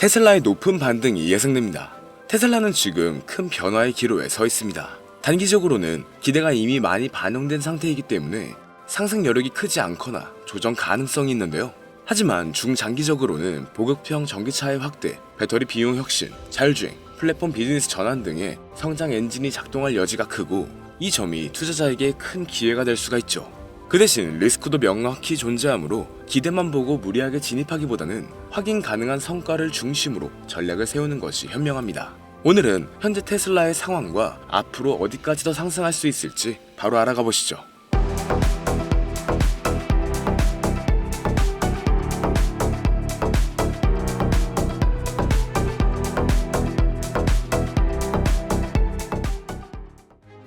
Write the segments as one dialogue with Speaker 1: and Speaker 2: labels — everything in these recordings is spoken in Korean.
Speaker 1: 테슬라의 높은 반등이 예상됩니다. 테슬라는 지금 큰 변화의 기로에 서 있습니다. 단기적으로는 기대가 이미 많이 반영된 상태이기 때문에 상승 여력이 크지 않거나 조정 가능성이 있는데요. 하지만 중장기적으로는 보급형 전기차의 확대, 배터리 비용 혁신, 자율주행, 플랫폼 비즈니스 전환 등의 성장 엔진이 작동할 여지가 크고 이 점이 투자자에게 큰 기회가 될 수가 있죠. 그 대신 리스크도 명확히 존재하므로 기대만 보고 무리하게 진입하기보다는 확인 가능한 성과를 중심으로 전략을 세우는 것이 현명합니다. 오늘은 현재 테슬라의 상황과 앞으로 어디까지 더 상승할 수 있을지 바로 알아가 보시죠.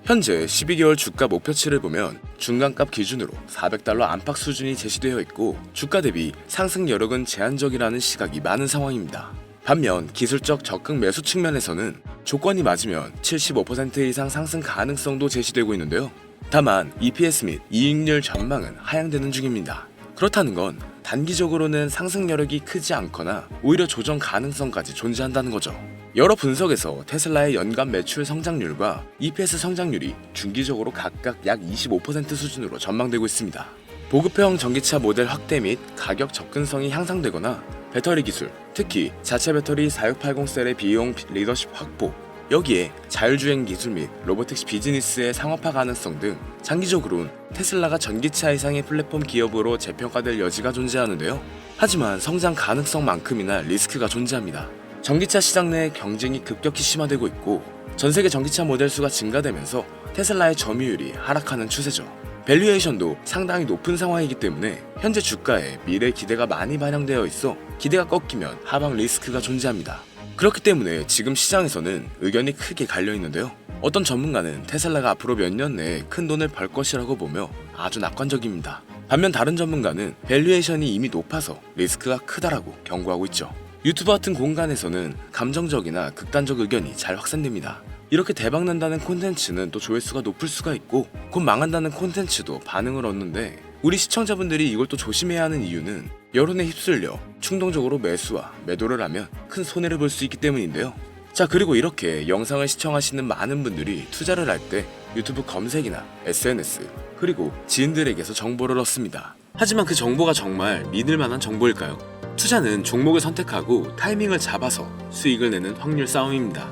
Speaker 1: 현재 12개월 주가 목표치를 보면 중간값 기준으로 $400 안팎 수준이 제시되어 있고 주가 대비 상승 여력은 제한적이라는 시각이 많은 상황입니다. 반면 기술적 적극 매수 측면에서는 조건이 맞으면 75% 이상 상승 가능성도 제시되고 있는데요. 다만 EPS 및 이익률 전망은 하향되는 중입니다. 그렇다는 건 단기적으로는 상승 여력이 크지 않거나 오히려 조정 가능성까지 존재한다는 거죠. 여러 분석에서 테슬라의 연간 매출 성장률과 EPS 성장률이 중기적으로 각각 약 25% 수준으로 전망되고 있습니다. 보급형 전기차 모델 확대 및 가격 접근성이 향상되거나 배터리 기술, 특히 자체 배터리 4680셀의 비용 리더십 확보, 여기에 자율주행 기술 및 로보택시 비즈니스의 상업화 가능성 등 장기적으로는 테슬라가 전기차 이상의 플랫폼 기업으로 재평가될 여지가 존재하는데요. 하지만 성장 가능성만큼이나 리스크가 존재합니다. 전기차 시장 내 경쟁이 급격히 심화되고 있고 전세계 전기차 모델 수가 증가되면서 테슬라의 점유율이 하락하는 추세죠. 밸류에이션도 상당히 높은 상황이기 때문에 현재 주가에 미래 기대가 많이 반영되어 있어 기대가 꺾이면 하방 리스크가 존재합니다. 그렇기 때문에 지금 시장에서는 의견이 크게 갈려 있는데요. 어떤 전문가는 테슬라가 앞으로 몇 년 내에 큰 돈을 벌 것이라고 보며 아주 낙관적입니다. 반면 다른 전문가는 밸류에이션이 이미 높아서 리스크가 크다라고 경고하고 있죠. 유튜브 같은 공간에서는 감정적이나 극단적 의견이 잘 확산됩니다. 이렇게 대박난다는 콘텐츠는 또 조회수가 높을 수가 있고 곧 망한다는 콘텐츠도 반응을 얻는데 우리 시청자분들이 이걸 또 조심해야 하는 이유는 여론에 휩쓸려 충동적으로 매수와 매도를 하면 큰 손해를 볼 수 있기 때문인데요. 자, 그리고 이렇게 영상을 시청하시는 많은 분들이 투자를 할 때 유튜브 검색이나 SNS 그리고 지인들에게서 정보를 얻습니다. 하지만 그 정보가 정말 믿을 만한 정보일까요? 투자는 종목을 선택하고 타이밍을 잡아서 수익을 내는 확률 싸움입니다.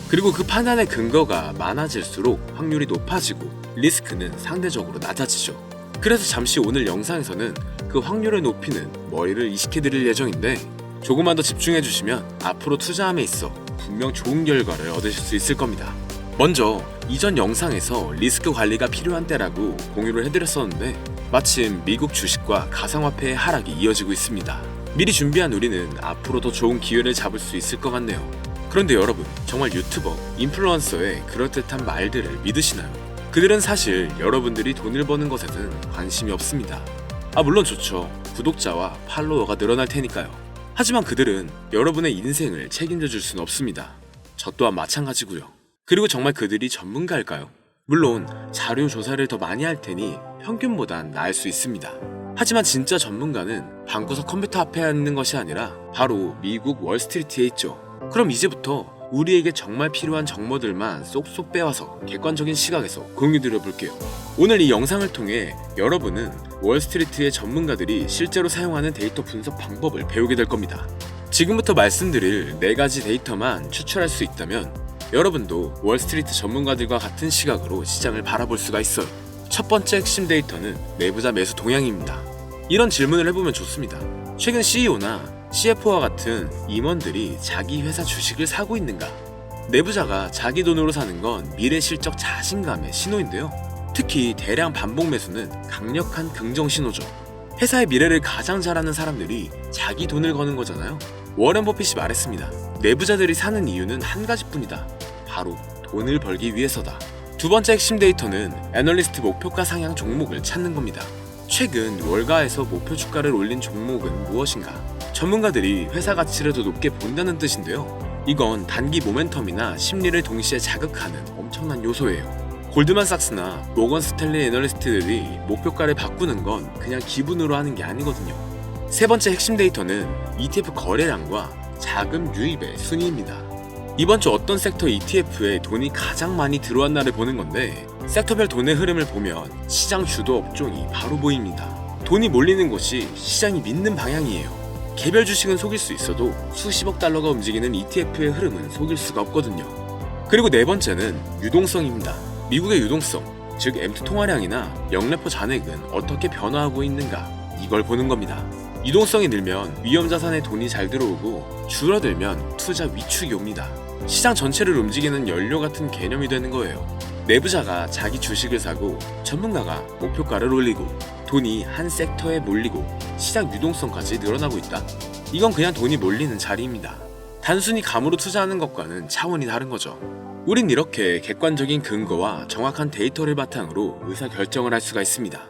Speaker 1: 그리고 그 판단의 근거가 많아질수록 확률이 높아지고 리스크는 상대적으로 낮아지죠. 그래서 잠시 오늘 영상에서는 그 확률을 높이는 머리를 이식해드릴 예정인데 조금만 더 집중해주시면 앞으로 투자함에 있어 분명 좋은 결과를 얻으실 수 있을 겁니다. 먼저 이전 영상에서 리스크 관리가 필요한 때라고 공유를 해드렸었는데 마침 미국 주식과 가상화폐의 하락이 이어지고 있습니다. 미리 준비한 우리는 앞으로 더 좋은 기회를 잡을 수 있을 것 같네요. 그런데 여러분, 정말 유튜버, 인플루언서의 그럴듯한 말들을 믿으시나요? 그들은 사실 여러분들이 돈을 버는 것에는 관심이 없습니다. 물론 좋죠. 구독자와 팔로워가 늘어날 테니까요. 하지만 그들은 여러분의 인생을 책임져 줄 수는 없습니다. 저 또한 마찬가지고요. 그리고 정말 그들이 전문가일까요? 물론 자료 조사를 더 많이 할 테니 평균보단 나을 수 있습니다. 하지만 진짜 전문가는 방구석 컴퓨터 앞에 앉는 것이 아니라 바로 미국 월스트리트에 있죠. 그럼 이제부터 우리에게 정말 필요한 정보들만 쏙쏙 빼와서 객관적인 시각에서 공유드려 볼게요. 오늘 이 영상을 통해 여러분은 월스트리트의 전문가들이 실제로 사용하는 데이터 분석 방법을 배우게 될 겁니다. 지금부터 말씀드릴 4가지 데이터만 추출할 수 있다면 여러분도 월스트리트 전문가들과 같은 시각으로 시장을 바라볼 수가 있어요. 첫 번째 핵심 데이터는 내부자 매수 동향입니다. 이런 질문을 해보면 좋습니다. 최근 CEO나 CFO와 같은 임원들이 자기 회사 주식을 사고 있는가? 내부자가 자기 돈으로 사는 건 미래 실적 자신감의 신호인데요. 특히 대량 반복 매수는 강력한 긍정 신호죠. 회사의 미래를 가장 잘 아는 사람들이 자기 돈을 거는 거잖아요. 워렌 버핏이 말했습니다. 내부자들이 사는 이유는 한 가지뿐이다. 바로 돈을 벌기 위해서다. 두 번째 핵심 데이터는 애널리스트 목표가 상향 종목을 찾는 겁니다. 최근 월가에서 목표 주가를 올린 종목은 무엇인가? 전문가들이 회사 가치를 더 높게 본다는 뜻인데요. 이건 단기 모멘텀이나 심리를 동시에 자극하는 엄청난 요소예요. 골드만삭스나 모건 스탠리 애널리스트들이 목표가를 바꾸는 건 그냥 기분으로 하는 게 아니거든요. 세 번째 핵심 데이터는 ETF 거래량과 자금 유입의 순위입니다. 이번 주 어떤 섹터 ETF에 돈이 가장 많이 들어왔나를 보는 건데, 섹터별 돈의 흐름을 보면 시장 주도 업종이 바로 보입니다. 돈이 몰리는 곳이 시장이 믿는 방향이에요. 개별 주식은 속일 수 있어도 수십억 달러가 움직이는 ETF의 흐름은 속일 수가 없거든요. 그리고 네 번째는 유동성입니다. 미국의 유동성, 즉 M2 통화량이나 영래포 잔액은 어떻게 변화하고 있는가, 이걸 보는 겁니다. 유동성이 늘면 위험 자산에 돈이 잘 들어오고 줄어들면 투자 위축이 옵니다. 시장 전체를 움직이는 연료 같은 개념이 되는 거예요. 내부자가 자기 주식을 사고 전문가가 목표가를 올리고 돈이 한 섹터에 몰리고 시장 유동성까지 늘어나고 있다? 이건 그냥 돈이 몰리는 자리입니다. 단순히 감으로 투자하는 것과는 차원이 다른 거죠. 우린 이렇게 객관적인 근거와 정확한 데이터를 바탕으로 의사결정을 할 수가 있습니다.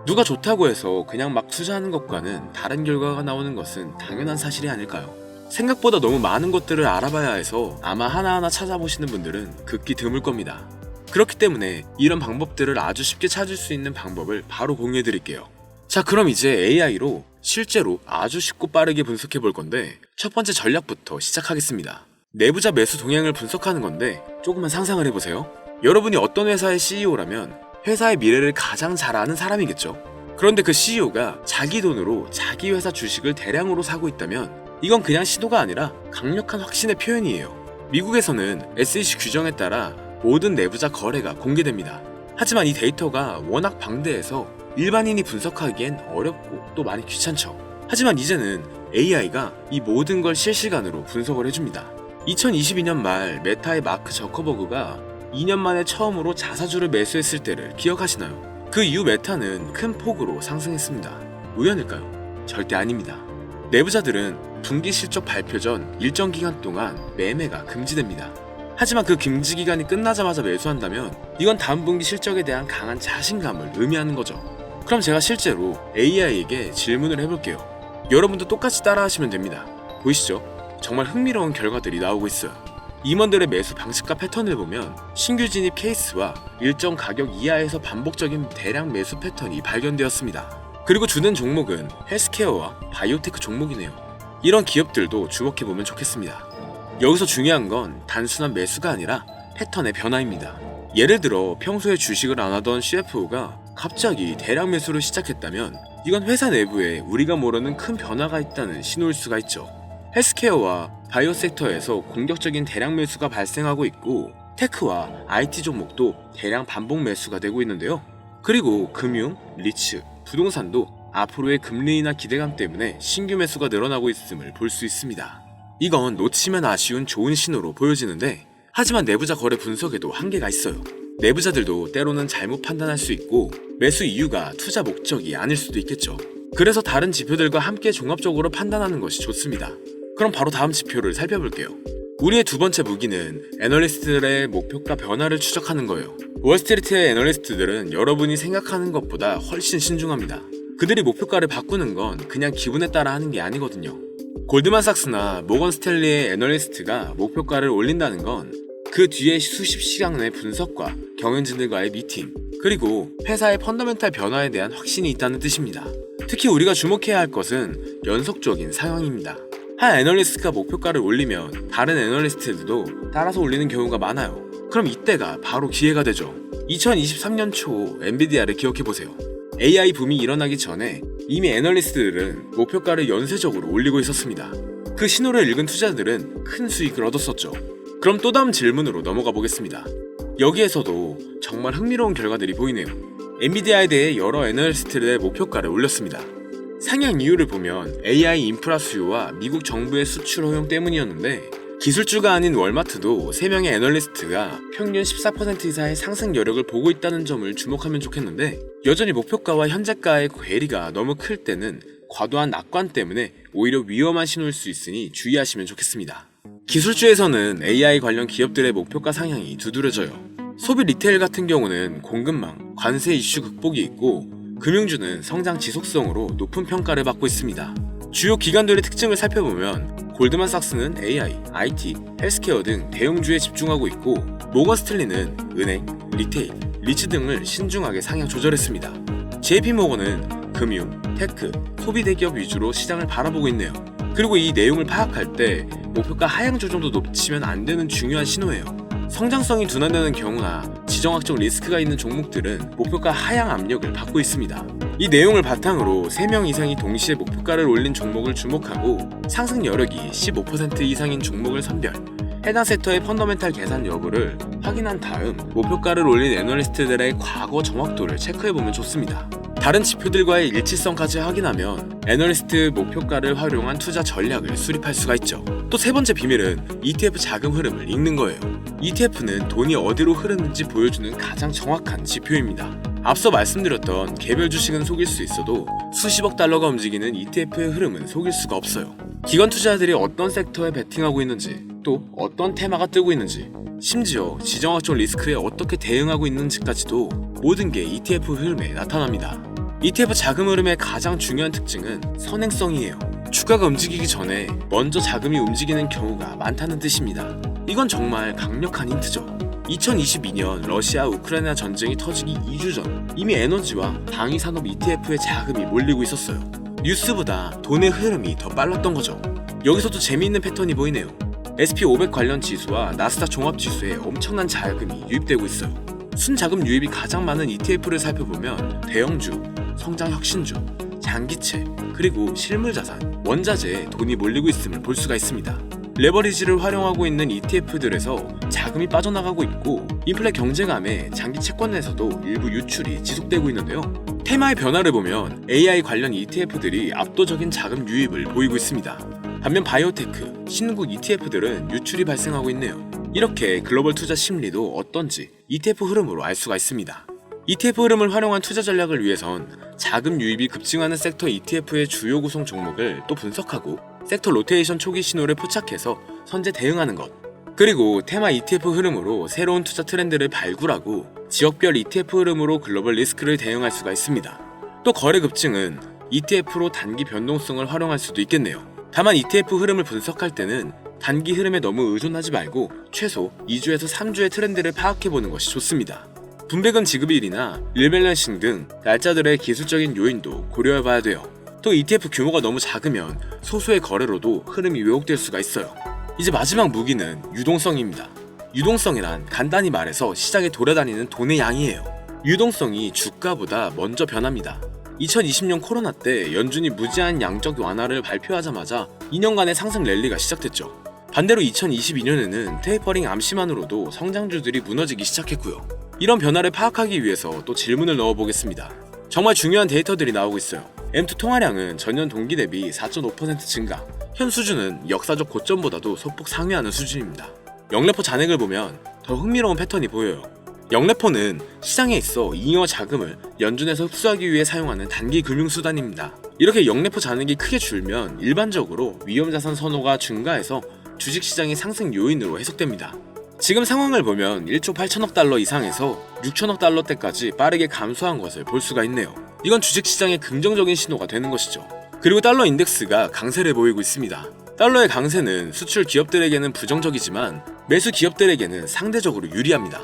Speaker 1: 누가 좋다고 해서 그냥 막 투자하는 것과는 다른 결과가 나오는 것은 당연한 사실이 아닐까요? 생각보다 너무 많은 것들을 알아봐야 해서 아마 하나하나 찾아보시는 분들은 극히 드물 겁니다. 그렇기 때문에 이런 방법들을 아주 쉽게 찾을 수 있는 방법을 바로 공유해 드릴게요. 자, 그럼 이제 AI로 실제로 아주 쉽고 빠르게 분석해 볼 건데, 첫 번째 전략부터 시작하겠습니다. 내부자 매수 동향을 분석하는 건데 조금만 상상을 해보세요. 여러분이 어떤 회사의 CEO라면 회사의 미래를 가장 잘 아는 사람이겠죠. 그런데 그 CEO가 자기 돈으로 자기 회사 주식을 대량으로 사고 있다면 이건 그냥 시도가 아니라 강력한 확신의 표현이에요. 미국에서는 SEC 규정에 따라 모든 내부자 거래가 공개됩니다. 하지만 이 데이터가 워낙 방대해서 일반인이 분석하기엔 어렵고 또 많이 귀찮죠. 하지만 이제는 AI가 이 모든 걸 실시간으로 분석을 해줍니다. 2022년 말 메타의 마크 저커버그가 2년 만에 처음으로 자사주를 매수했을 때를 기억하시나요? 그 이후 메타는 큰 폭으로 상승했습니다. 우연일까요? 절대 아닙니다. 내부자들은 분기 실적 발표 전 일정 기간 동안 매매가 금지됩니다. 하지만 그 금지 기간이 끝나자마자 매수한다면 이건 다음 분기 실적에 대한 강한 자신감을 의미하는 거죠. 그럼 제가 실제로 AI에게 질문을 해볼게요. 여러분도 똑같이 따라하시면 됩니다. 보이시죠? 정말 흥미로운 결과들이 나오고 있어요. 임원들의 매수 방식과 패턴을 보면 신규 진입 케이스와 일정 가격 이하에서 반복적인 대량 매수 패턴이 발견되었습니다. 그리고 주된 종목은 헬스케어와 바이오테크 종목이네요. 이런 기업들도 주목해보면 좋겠습니다. 여기서 중요한 건 단순한 매수가 아니라 패턴의 변화입니다. 예를 들어 평소에 주식을 안 하던 CFO가 갑자기 대량 매수를 시작했다면 이건 회사 내부에 우리가 모르는 큰 변화가 있다는 신호일 수가 있죠. 헬스케어와 바이오 섹터에서 공격적인 대량 매수가 발생하고 있고, 테크와 IT 종목도 대량 반복 매수가 되고 있는데요. 그리고 금융, 리츠, 부동산도 앞으로의 금리 인하 기대감 때문에 신규 매수가 늘어나고 있음을 볼 수 있습니다. 이건 놓치면 아쉬운 좋은 신호로 보여지는데, 하지만 내부자 거래 분석에도 한계가 있어요. 내부자들도 때로는 잘못 판단할 수 있고 매수 이유가 투자 목적이 아닐 수도 있겠죠. 그래서 다른 지표들과 함께 종합적으로 판단하는 것이 좋습니다. 그럼 바로 다음 지표를 살펴볼게요. 우리의 두 번째 무기는 애널리스트들의 목표가 변화를 추적하는 거예요. 월스트리트의 애널리스트들은 여러분이 생각하는 것보다 훨씬 신중합니다. 그들이 목표가를 바꾸는 건 그냥 기분에 따라 하는 게 아니거든요. 골드만삭스나 모건 스탠리의 애널리스트가 목표가를 올린다는 건 그 뒤에 수십 시간의 분석과 경영진들과의 미팅, 그리고 회사의 펀더멘탈 변화에 대한 확신이 있다는 뜻입니다. 특히 우리가 주목해야 할 것은 연속적인 상황입니다. 한 애널리스트가 목표가를 올리면 다른 애널리스트들도 따라서 올리는 경우가 많아요. 그럼 이때가 바로 기회가 되죠. 2023년 초 엔비디아를 기억해보세요. AI 붐이 일어나기 전에 이미 애널리스트들은 목표가를 연쇄적으로 올리고 있었습니다. 그 신호를 읽은 투자자들은 큰 수익을 얻었었죠. 그럼 또 다음 질문으로 넘어가 보겠습니다. 여기에서도 정말 흥미로운 결과들이 보이네요. 엔비디아에 대해 여러 애널리스트들의 목표가를 올렸습니다. 상향 이유를 보면 AI 인프라 수요와 미국 정부의 수출 허용 때문이었는데, 기술주가 아닌 월마트도 3명의 애널리스트가 평균 14% 이상의 상승 여력을 보고 있다는 점을 주목하면 좋겠는데, 여전히 목표가와 현재가의 괴리가 너무 클 때는 과도한 낙관 때문에 오히려 위험한 신호일 수 있으니 주의하시면 좋겠습니다. 기술주에서는 AI 관련 기업들의 목표가 상향이 두드러져요. 소비 리테일 같은 경우는 공급망, 관세 이슈 극복이 있고, 금융주는 성장 지속성으로 높은 평가를 받고 있습니다. 주요 기관들의 특징을 살펴보면 골드만삭스는 AI, IT, 헬스케어 등 대형주에 집중하고 있고, 모건 스탠리는 은행, 리테일, 리츠 등을 신중하게 상향 조절했습니다. JP모건은 금융, 테크, 소비 대기업 위주로 시장을 바라보고 있네요. 그리고 이 내용을 파악할 때 목표가 하향 조정도 놓치면 안 되는 중요한 신호예요. 성장성이 둔화되는 경우나 지정학적 리스크가 있는 종목들은 목표가 하향 압력을 받고 있습니다. 이 내용을 바탕으로 3명 이상이 동시에 목표가를 올린 종목을 주목하고 상승 여력이 15% 이상인 종목을 선별, 해당 섹터의 펀더멘탈 계산 여부를 확인한 다음 목표가를 올린 애널리스트들의 과거 정확도를 체크해보면 좋습니다. 다른 지표들과의 일치성까지 확인하면 애널리스트 목표가를 활용한 투자 전략을 수립할 수가 있죠. 또 세 번째 비밀은 ETF 자금 흐름을 읽는 거예요. ETF는 돈이 어디로 흐르는지 보여주는 가장 정확한 지표입니다. 앞서 말씀드렸던 개별 주식은 속일 수 있어도 수십억 달러가 움직이는 ETF의 흐름은 속일 수가 없어요. 기관 투자자들이 어떤 섹터에 베팅하고 있는지, 또 어떤 테마가 뜨고 있는지, 심지어 지정학적 리스크에 어떻게 대응하고 있는지까지도 모든 게 ETF 흐름에 나타납니다. ETF 자금 흐름의 가장 중요한 특징은 선행성이에요. 주가가 움직이기 전에 먼저 자금이 움직이는 경우가 많다는 뜻입니다. 이건 정말 강력한 힌트죠. 2022년 러시아 우크라이나 전쟁이 터지기 2주 전 이미 에너지와 방위 산업 ETF에 자금이 몰리고 있었어요. 뉴스보다 돈의 흐름이 더 빨랐던 거죠. 여기서도 재미있는 패턴이 보이네요. SP500 관련 지수와 나스닥 종합지수에 엄청난 자금이 유입되고 있어요. 순자금 유입이 가장 많은 ETF를 살펴보면 대형주, 성장혁신주, 장기채, 그리고 실물자산, 원자재에 돈이 몰리고 있음을 볼 수가 있습니다. 레버리지를 활용하고 있는 ETF들에서 자금이 빠져나가고 있고 인플레 경제감에 장기 채권에서도 일부 유출이 지속되고 있는데요. 테마의 변화를 보면 AI 관련 ETF들이 압도적인 자금 유입을 보이고 있습니다. 반면 바이오테크, 신흥국 ETF들은 유출이 발생하고 있네요. 이렇게 글로벌 투자 심리도 어떤지 ETF 흐름으로 알 수가 있습니다. ETF 흐름을 활용한 투자 전략을 위해선 자금 유입이 급증하는 섹터 ETF의 주요 구성 종목을 또 분석하고 섹터 로테이션 초기 신호를 포착해서 선제 대응하는 것, 그리고 테마 ETF 흐름으로 새로운 투자 트렌드를 발굴하고 지역별 ETF 흐름으로 글로벌 리스크를 대응할 수가 있습니다. 또 거래 급증은 ETF로 단기 변동성을 활용할 수도 있겠네요. 다만 ETF 흐름을 분석할 때는 단기 흐름에 너무 의존하지 말고 최소 2주에서 3주의 트렌드를 파악해보는 것이 좋습니다. 분배금 지급일이나 일밸런싱 등 날짜들의 기술적인 요인도 고려해봐야 돼요. 또 ETF 규모가 너무 작으면 소수의 거래로도 흐름이 왜곡될 수가 있어요. 이제 마지막 무기는 유동성입니다. 유동성이란 간단히 말해서 시장에 돌아다니는 돈의 양이에요. 유동성이 주가보다 먼저 변합니다. 2020년 코로나 때 연준이 무제한 양적 완화를 발표하자마자 2년간의 상승 랠리가 시작됐죠. 반대로 2022년에는 테이퍼링 암시만으로도 성장주들이 무너지기 시작했고요. 이런 변화를 파악하기 위해서 또 질문을 넣어보겠습니다. 정말 중요한 데이터들이 나오고 있어요. M2 통화량은 전년 동기 대비 4.5% 증가, 현 수준은 역사적 고점보다도 소폭 상회하는 수준입니다. 영래포 잔액을 보면 더 흥미로운 패턴이 보여요. 영래포는 시장에 있어 잉여 자금을 연준에서 흡수하기 위해 사용하는 단기 금융수단입니다. 이렇게 영래포 잔액이 크게 줄면 일반적으로 위험자산 선호가 증가해서 주식시장의 상승 요인으로 해석됩니다. 지금 상황을 보면 1조 8천억 달러 이상에서 6천억 달러대까지 빠르게 감소한 것을 볼 수가 있네요. 이건 주식시장의 긍정적인 신호가 되는 것이죠. 그리고 달러 인덱스가 강세를 보이고 있습니다. 달러의 강세는 수출 기업들에게는 부정적이지만 매수 기업들에게는 상대적으로 유리합니다.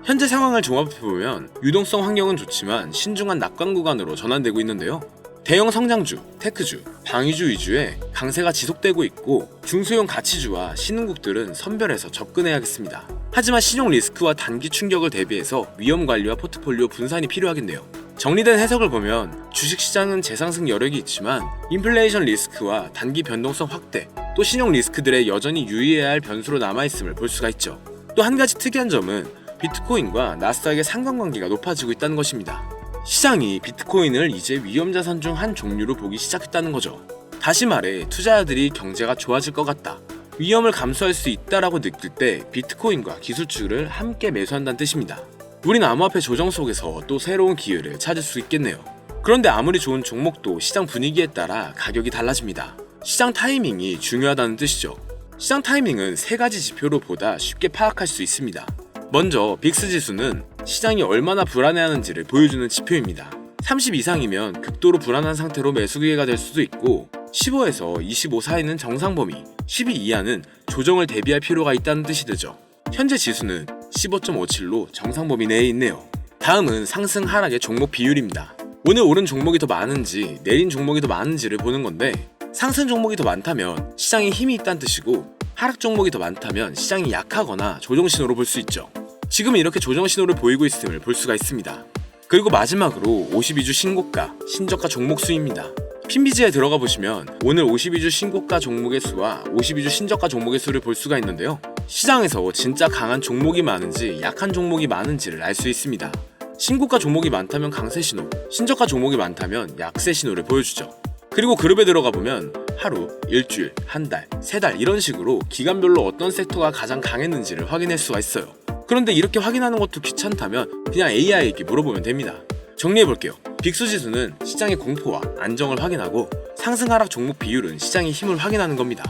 Speaker 1: 현재 상황을 종합해보면 유동성 환경은 좋지만 신중한 낙관 구간으로 전환되고 있는데요. 대형 성장주, 테크주, 방위주 위주의 강세가 지속되고 있고 중소형 가치주와 신흥국들은 선별해서 접근해야겠습니다. 하지만 신용 리스크와 단기 충격을 대비해서 위험 관리와 포트폴리오 분산이 필요하겠네요. 정리된 해석을 보면 주식시장은 재상승 여력이 있지만 인플레이션 리스크와 단기 변동성 확대, 또 신용 리스크들에 여전히 유의해야 할 변수로 남아있음을 볼 수가 있죠. 또 한 가지 특이한 점은 비트코인과 나스닥의 상관관계가 높아지고 있다는 것입니다. 시장이 비트코인을 이제 위험자산 중 한 종류로 보기 시작했다는 거죠. 다시 말해 투자자들이 경제가 좋아질 것 같다, 위험을 감수할 수 있다라고 느낄 때 비트코인과 기술주를 함께 매수한다는 뜻입니다. 우린 암호화폐 조정 속에서 또 새로운 기회를 찾을 수 있겠네요. 그런데 아무리 좋은 종목도 시장 분위기에 따라 가격이 달라집니다. 시장 타이밍이 중요하다는 뜻이죠. 시장 타이밍은 세 가지 지표로 보다 쉽게 파악할 수 있습니다. 먼저 빅스 지수는 시장이 얼마나 불안해하는지를 보여주는 지표입니다. 30 이상이면 극도로 불안한 상태로 매수 기회가 될 수도 있고 15에서 25 사이는 정상 범위, 12 이하는 조정을 대비할 필요가 있다는 뜻이 되죠. 현재 지수는 15.57로 정상 범위 내에 있네요. 다음은 상승 하락의 종목 비율입니다. 오늘 오른 종목이 더 많은지 내린 종목이 더 많은지를 보는 건데 상승 종목이 더 많다면 시장에 힘이 있다는 뜻이고, 하락 종목이 더 많다면 시장이 약하거나 조정 신호로 볼 수 있죠. 지금은 이렇게 조정 신호를 보이고 있음을 볼 수가 있습니다. 그리고 마지막으로 52주 신고가, 신저가 종목 수입니다. 핀비지에 들어가 보시면 오늘 52주 신고가 종목의 수와 52주 신저가 종목의 수를 볼 수가 있는데요. 시장에서 진짜 강한 종목이 많은지 약한 종목이 많은지를 알 수 있습니다. 신고가 종목이 많다면 강세 신호, 신저가 종목이 많다면 약세 신호를 보여주죠. 그리고 그룹에 들어가 보면 하루, 일주일, 한 달, 세 달 이런 식으로 기간별로 어떤 섹터가 가장 강했는지를 확인할 수가 있어요. 그런데 이렇게 확인하는 것도 귀찮다면 그냥 AI에게 물어보면 됩니다. 정리해볼게요. 빅수지수는 시장의 공포와 안정을 확인하고, 상승 하락 종목 비율은 시장의 힘을 확인하는 겁니다.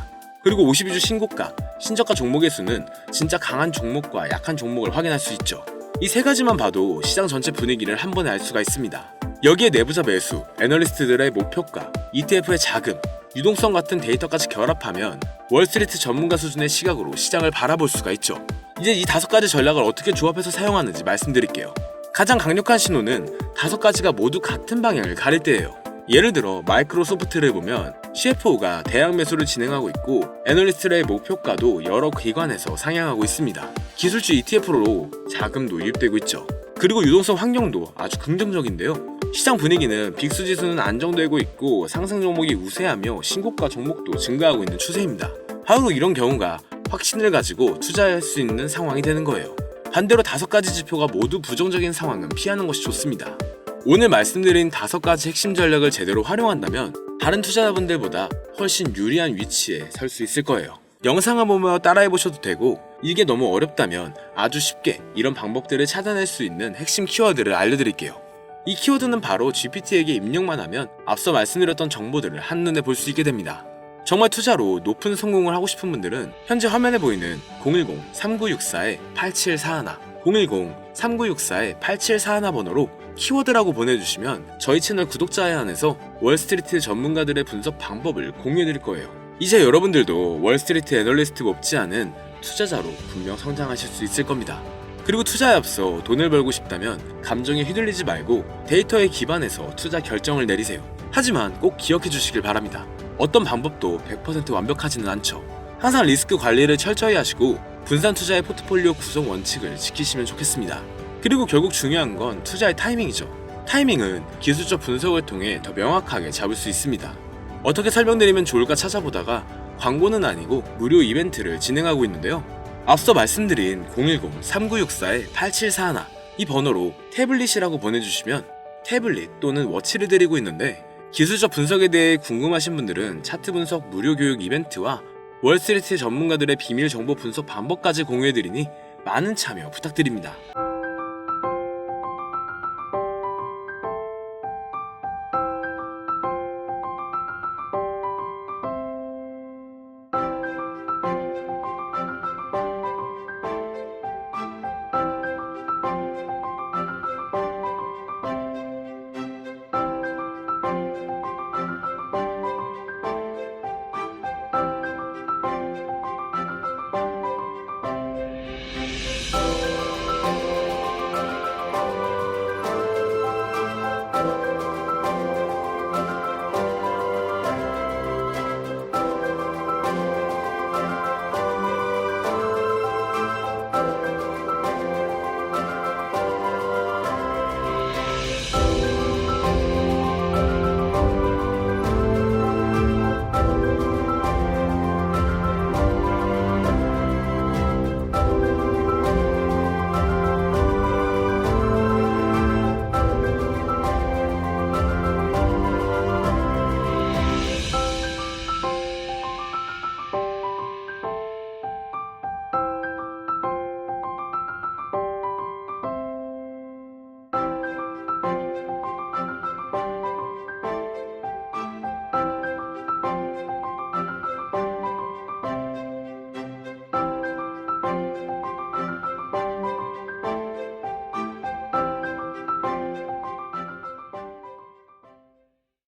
Speaker 1: 그리고 52주 신고가, 신저가 종목의 수는 진짜 강한 종목과 약한 종목을 확인할 수 있죠. 이 세 가지만 봐도 시장 전체 분위기를 한 번에 알 수가 있습니다. 여기에 내부자 매수, 애널리스트들의 목표가, ETF의 자금, 유동성 같은 데이터까지 결합하면 월스트리트 전문가 수준의 시각으로 시장을 바라볼 수가 있죠. 이제 이 5가지 전략을 어떻게 조합해서 사용하는지 말씀드릴게요. 가장 강력한 신호는 5가지가 모두 같은 방향을 가릴 때예요. 예를 들어 마이크로소프트를 보면 CFO가 대량 매수를 진행하고 있고, 애널리스트의 목표가도 여러 기관에서 상향하고 있습니다. 기술주 ETF로 자금도 유입되고 있죠. 그리고 유동성 환경도 아주 긍정적인데요. 시장 분위기는 빅수지수는 안정되고 있고 상승 종목이 우세하며 신고가 종목도 증가하고 있는 추세입니다. 바로 이런 경우가 확신을 가지고 투자할 수 있는 상황이 되는 거예요. 반대로 5가지 지표가 모두 부정적인 상황은 피하는 것이 좋습니다. 오늘 말씀드린 5가지 핵심 전략을 제대로 활용한다면 다른 투자자분들보다 훨씬 유리한 위치에 설 수 있을 거예요. 영상을 보며 따라해보셔도 되고, 이게 너무 어렵다면 아주 쉽게 이런 방법들을 찾아낼 수 있는 핵심 키워드를 알려드릴게요. 이 키워드는 바로 GPT에게 입력만 하면 앞서 말씀드렸던 정보들을 한눈에 볼 수 있게 됩니다. 정말 투자로 높은 성공을 하고 싶은 분들은 현재 화면에 보이는 010-3964-8741, 010-3964-8741 번호로 키워드라고 보내주시면 저희 채널 구독자에 한해서 월스트리트 전문가들의 분석 방법을 공유해드릴 거예요. 이제 여러분들도 월스트리트 애널리스트 못지 않은 투자자로 분명 성장하실 수 있을 겁니다. 그리고 투자에 앞서 돈을 벌고 싶다면 감정에 휘둘리지 말고 데이터에 기반해서 투자 결정을 내리세요. 하지만 꼭 기억해 주시길 바랍니다. 어떤 방법도 100% 완벽하지는 않죠. 항상 리스크 관리를 철저히 하시고 분산 투자의 포트폴리오 구성 원칙을 지키시면 좋겠습니다. 그리고 결국 중요한 건 투자의 타이밍이죠. 타이밍은 기술적 분석을 통해 더 명확하게 잡을 수 있습니다. 어떻게 설명드리면 좋을까 찾아보다가 광고는 아니고 무료 이벤트를 진행하고 있는데요. 앞서 말씀드린 010-3964-8741 이 번호로 태블릿이라고 보내주시면 태블릿 또는 워치를 드리고 있는데, 기술적 분석에 대해 궁금하신 분들은 차트 분석 무료 교육 이벤트와 월스트리트 전문가들의 비밀 정보 분석 방법까지 공유해드리니 많은 참여 부탁드립니다.